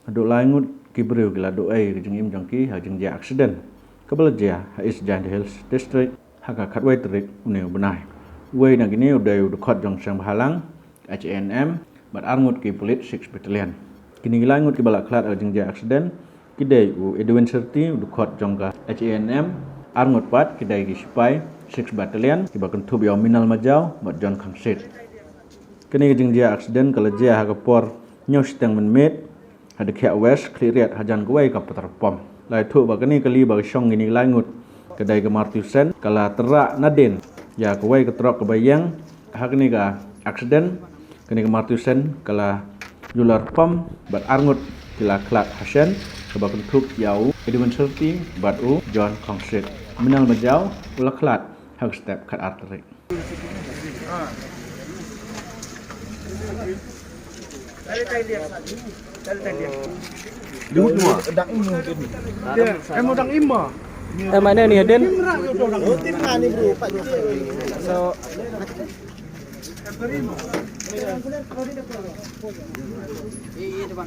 Duk langut kibriu gila duk ai jeng im jangki ha jeng ja accident. Kabelaja ha is Giant Hills District ha ka khatwai trik uneu benai. Wei na gini udai udkhot jong sang halang HNM bat arngut ki police 6 battalion. Kini gila ngut ki balak klat jeng ja accident kidai u Edwin Serti udkhot jong ka HNM arngut pat kidai ki sipai 6 battalion ki bakun thub yaw minal majau bat John Kangsit. Kini jeng ja accident kalaja ha ka por nyaw sitang menmet ada kia west cleariat hajan kuai ka peterpom lai thu ba kani kali ba syong ini langut kedai ke Martusen kala terak naden ya kuai ke trok ke bayang ha kani ka accident kani ke Martusen kala jular pom bat arngut kila klak hasen ke ba thuk yau Edwin Serti bat u John Kongsit minal majau ula klat hak step kat arterik. Duduk semua. Dang imah tadi. Emang dang imah. Mana ni Aden? Oh, timah ni bro, Pak Joko. So Iya, depan.